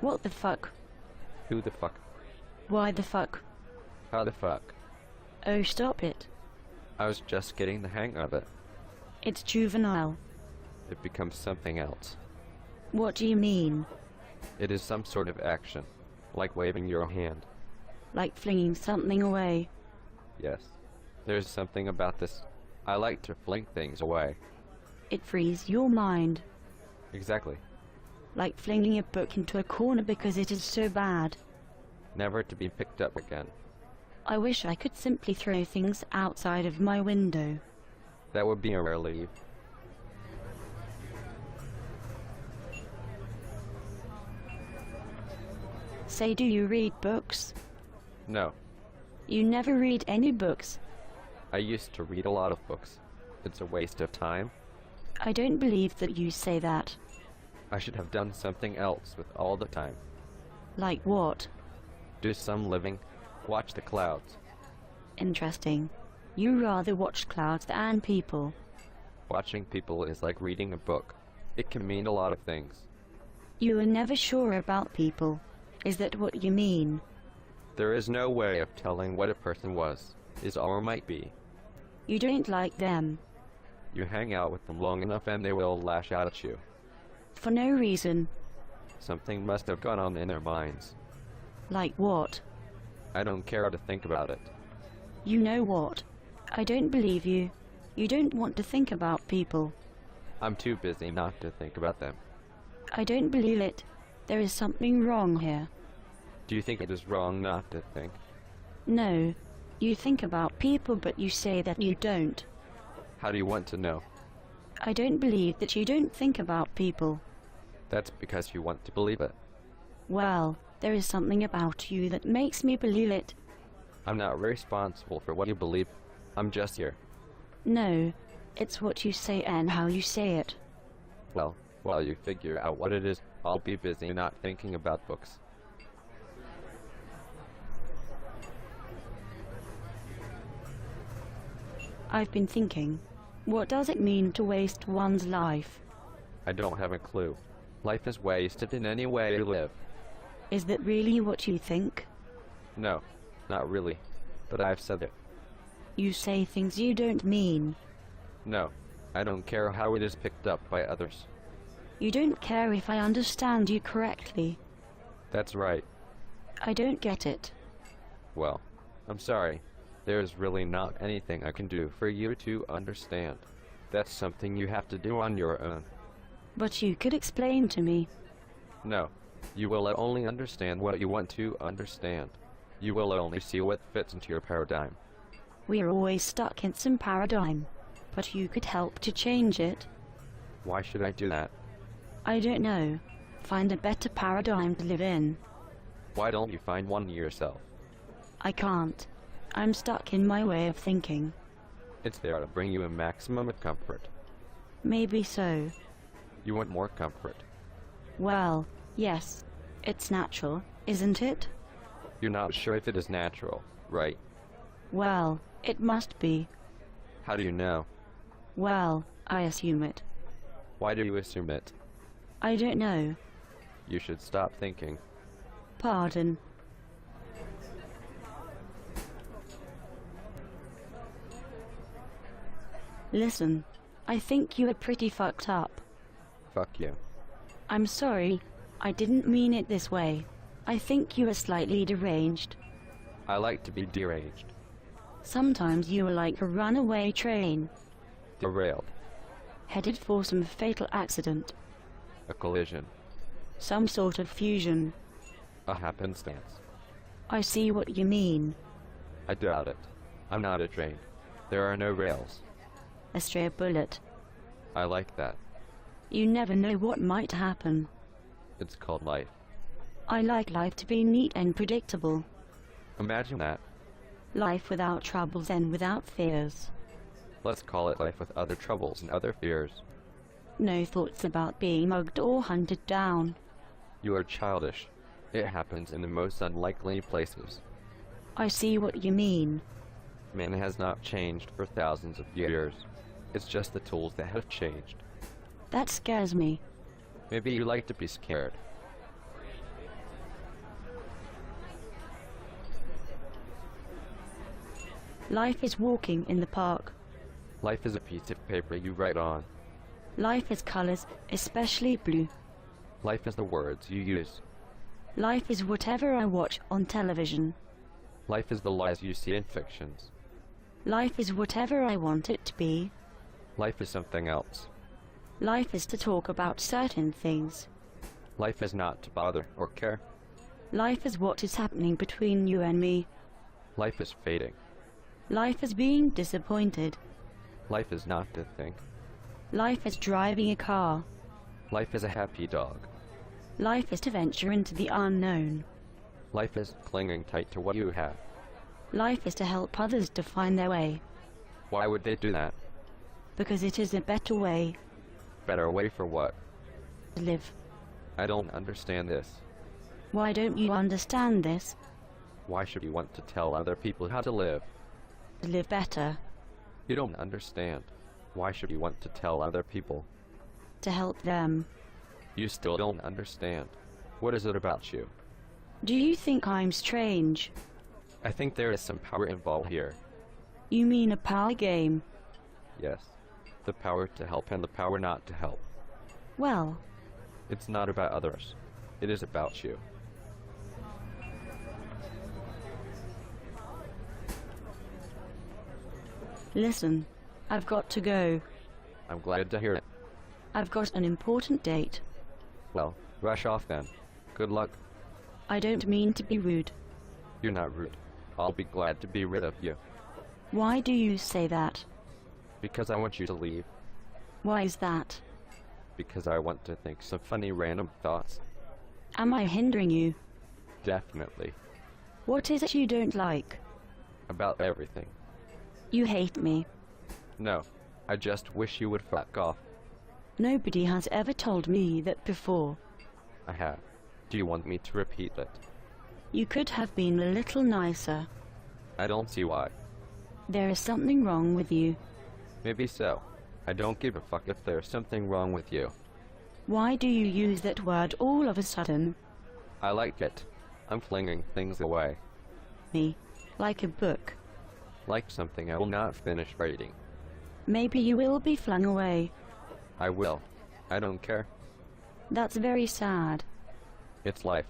What the fuck? Who the fuck? Why the fuck? How the fuck? Oh, stop it. I was just getting the hang of it. It's juvenile. It becomes something else. What do you mean? It is some sort of action, like waving your hand. Like flinging something away? Yes. There's something about this. I like to fling things away. It frees your mind. Exactly. Like flinging a book into a corner because it is so bad. Never to be picked up again. I wish I could simply throw things outside of my window. That would be a relief. Say, do you read books? No. You never read any books. I used to read a lot of books. It's a waste of time. I don't believe that you say that. I should have done something else with all the time. Like what? Do some living. Watch the clouds. Interesting. You rather watch clouds than people. Watching people is like reading a book. It can mean a lot of things. You were never sure about people. Is that what you mean? There is no way of telling what a person was, is or might be. You don't like them. You hang out with them long enough and they will lash out at you. For no reason. Something must have gone on in their minds. Like what? I don't care to think about it. You know what? I don't believe you. You don't want to think about people. I'm too busy not to think about them. I don't believe it. There is something wrong here. Do you think it is wrong not to think? No. You think about people but you say that you don't. How do you want to know? I don't believe that you don't think about people. That's because you want to believe it. Well, there is something about you that makes me believe it. I'm not responsible for what you believe. I'm just here. No. It's what you say and how you say it. Well, while you figure out what it is, I'll be busy not thinking about books. I've been thinking. What does it mean to waste one's life? I don't have a clue. Life is wasted in any way you live. Is that really what you think? No, not really. But I've said it. You say things you don't mean. No, I don't care how it is picked up by others. You don't care if I understand you correctly. That's right. I don't get it. Well, I'm sorry. There's really not anything I can do for you to understand. That's something you have to do on your own. But you could explain to me. No, you will only understand what you want to understand. You will only see what fits into your paradigm. We're always stuck in some paradigm. But you could help to change it. Why should I do that? I don't know. Find a better paradigm to live in. Why don't you find one yourself? I can't. I'm stuck in my way of thinking. It's there to bring you a maximum of comfort. Maybe so. You want more comfort. Well, yes. It's natural, isn't it? You're not sure if it is natural, right? Well, it must be. How do you know? Well, I assume it. Why do you assume it? I don't know. You should stop thinking. Pardon. Listen, I think you are pretty fucked up. Fuck you. I'm sorry, I didn't mean it this way. I think you are slightly deranged. I like to be deranged. Sometimes you are like a runaway train, Derailed. headed for some fatal accident, A collision. some sort of fusion. A happenstance. I see what you mean. I doubt it. I'm not a train. There are no rails. A stray bullet. I like that. You never know what might happen. It's called life. I like life to be neat and predictable. Imagine that. Life without troubles and without fears. Let's call it life with other troubles and other fears. No thoughts about being mugged or hunted down. You are childish. It happens in the most unlikely places. I see what you mean. Man has not changed for thousands of years. It's just the tools that have changed. That scares me. Maybe you like to be scared. Life is walking in the park. Life is a piece of paper you write on. Life is colors, especially blue. Life is the words you use. Life is whatever I watch on television. Life is the lies you see in fictions. Life is whatever I want it to be. Life is something else. Life is to talk about certain things. Life is not to bother or care. Life is what is happening between you and me. Life is fading. Life is being disappointed. Life is not to think. Life is driving a car. Life is a happy dog. Life is to venture into the unknown. Life is clinging tight to what you have. Life is to help others to find their way. Why would they do that? Because it is a better way Better way for what? to live. I don't understand this. Why don't you understand this? Why should you want to tell other people how to live? To live better. You don't understand. Why should you want to tell other people? To help them. You still don't understand. What is it about you? Do you think I'm strange? I think there is some power involved here. You mean a power game? Yes. The power to help and the power not to help. Well, It's not about others. It is about you. listen. I've got to go. I'm glad to hear it. I've got an important date. Well, rush off then. Good luck. I don't mean to be rude. You're not rude. I'll be glad to be rid of you. Why do you say that? Because I want you to leave. Why is that? Because I want to think some funny random thoughts. Am I hindering you? Definitely. What is it you don't like? About everything. You hate me. No. I just wish you would fuck off. Nobody has ever told me that before. I have. Do you want me to repeat it? You could have been a little nicer. I don't see why. There is something wrong with you. Maybe so. I don't give a fuck if there's something wrong with you. Why do you use that word all of a sudden? I like it. I'm flinging things away. Me. Like a book. Like something I will not finish reading. Maybe you will be flung away. I will. I don't care. That's very sad. It's life.